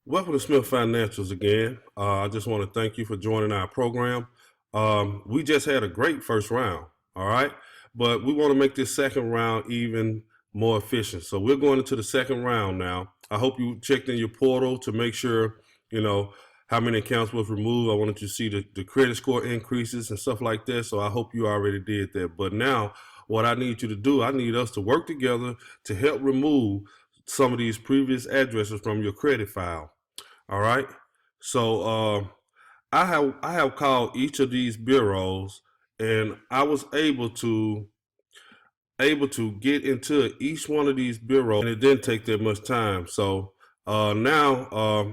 Welcome to Smith Financials again. I just want to thank you for joining our program. We just had a great first round, all right? But we want to make this second round even more efficient. So we're going into the second round now. I hope you checked in your portal to make sure, you know, how many accounts was removed. I wanted you to see the credit score increases and stuff like that. So I hope you already did that. But now what I need you to do, I need us to work together to help remove some of these previous addresses from your credit file. All right. So I have called each of these bureaus, and I was able to get into each one of these bureaus, and it didn't take that much time. So now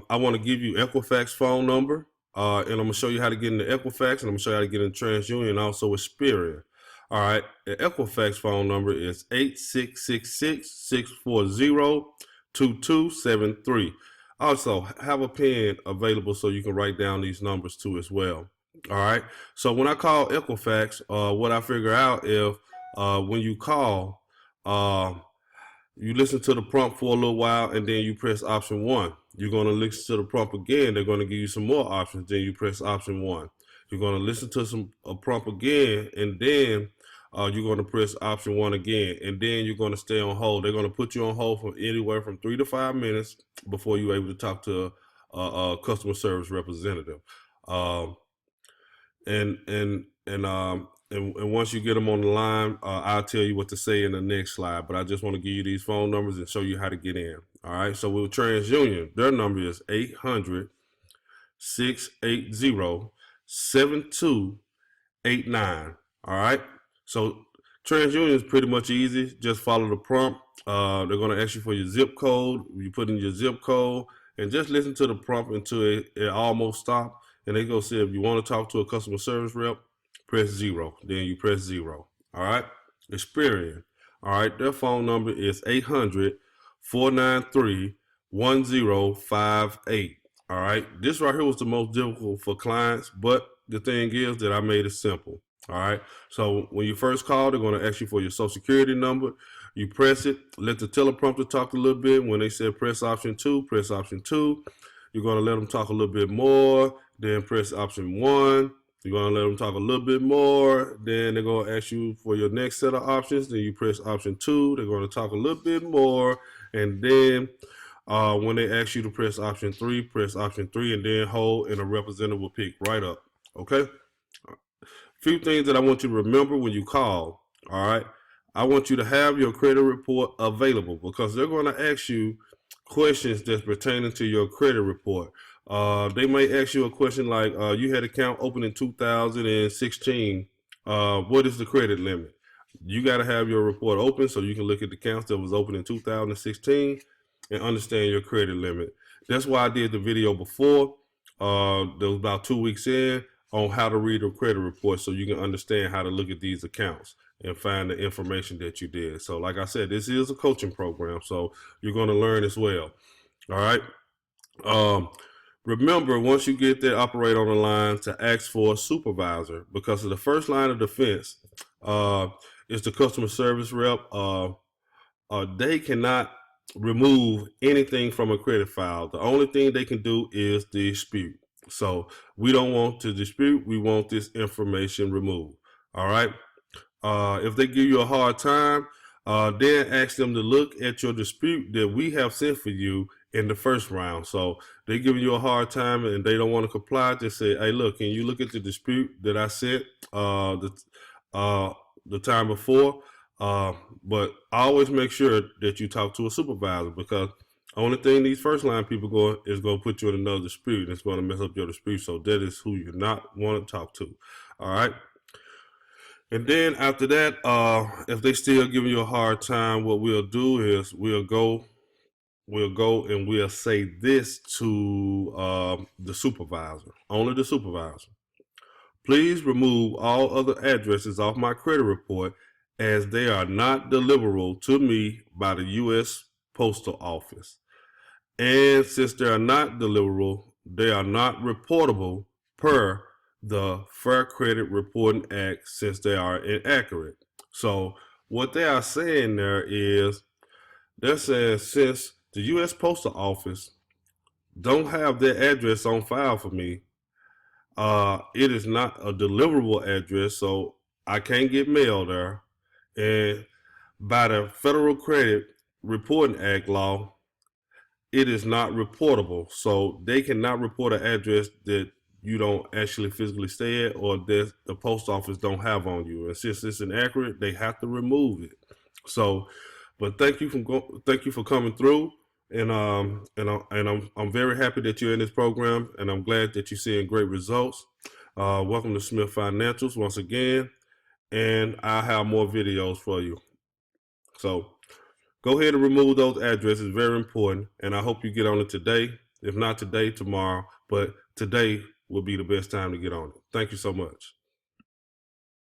I want to give you Equifax phone number, and I'm gonna show you how to get into Equifax, and I'm gonna show you how to get into TransUnion, and also Experian. All right, the Equifax phone number is 866-640-2273. Also, have a pen available so you can write down these numbers too as well. All right. So when I call Equifax, what I figure out if when you call, uh, you listen to the prompt for a little while and then you press option one. You're going to listen to the prompt again. They're going to give you some more options. Then you press option one. You're going to listen to a prompt again, and then you're going to press option one again, and then you're going to stay on hold. They're going to put you on hold for anywhere from 3 to 5 minutes before you're able to talk to a customer service representative. Um, and once you get them on the line, I'll tell you what to say in the next slide. But I just want to give you these phone numbers and show you how to get in. All right. So with TransUnion, their number is 800-680-7289. All right. So TransUnion is pretty much easy. Just follow the prompt. They're going to ask you for your zip code. You put in your zip code and just listen to the prompt until it almost stops. And they go say, if you want to talk to a customer service rep, press 0. Then you press 0. All right. Experian. All right. Their phone number is 800-493-1058. All right. This right here was the most difficult for clients, but the thing is that I made it simple. All right. So when you first call, they're going to ask you for your social security number. You press it, let the teleprompter talk a little bit. When they say press option 2, press option 2. You're going to let them talk a little bit more, then press option 1. You're going to let them talk a little bit more. Then they're going to ask you for your next set of options. Then you press option 2. They're going to talk a little bit more. And then when they ask you to press option 3, press option 3 and then hold, and a representative will pick right up. Okay? Few things that I want you to remember when you call. All right? I want you to have your credit report available because they're going to ask you questions that's pertaining to your credit report. They may ask you a question like, you had an account open in 2016. What is the credit limit? You got to have your report open so you can look at the accounts that was open in 2016 and understand your credit limit. That's why I did the video before. That was about 2 weeks in on how to read a credit report so you can understand how to look at these accounts and find the information that you did. So like I said, this is a coaching program, so you're going to learn as well. All right. Remember, once you get there, operate on the line to ask for a supervisor because of the first line of defense is the customer service rep. They cannot remove anything from a credit file. The only thing they can do is dispute. So we don't want to dispute. We want this information removed. All right. If they give you a hard time, then ask them to look at your dispute that we have sent for you in the first round. So they giving you a hard time and they don't want to comply. Just say, hey, look, can you look at the dispute that I sent the time before? But always make sure that you talk to a supervisor because only thing these first line people go is going to put you in another dispute and it's going to mess up your dispute. So that is who you not want to talk to. All right. And then after that, if they still giving you a hard time, what we'll do is we'll go and we'll say this to the supervisor, only the supervisor. Please remove all other addresses off my credit report as they are not deliverable to me by the U.S. Postal Office. And since they are not deliverable, they are not reportable per the Fair Credit Reporting Act since they are inaccurate. So what they are saying there is they're saying since the U.S. Postal Office don't have their address on file for me, it is not a deliverable address, so I can't get mail there. And by the Federal Credit Reporting Act law, it is not reportable. So they cannot report an address that you don't actually physically stay at or that the post office don't have on you. And since it's inaccurate, they have to remove it. So, but thank you for coming through. I'm very happy that you're in this program, and I'm glad that you're seeing great results. Welcome to Smith Financials once again, and I have more videos for you. So go ahead and remove those addresses. Very important. And I hope you get on it today. If not today, tomorrow. But today will be the best time to get on it. Thank you so much.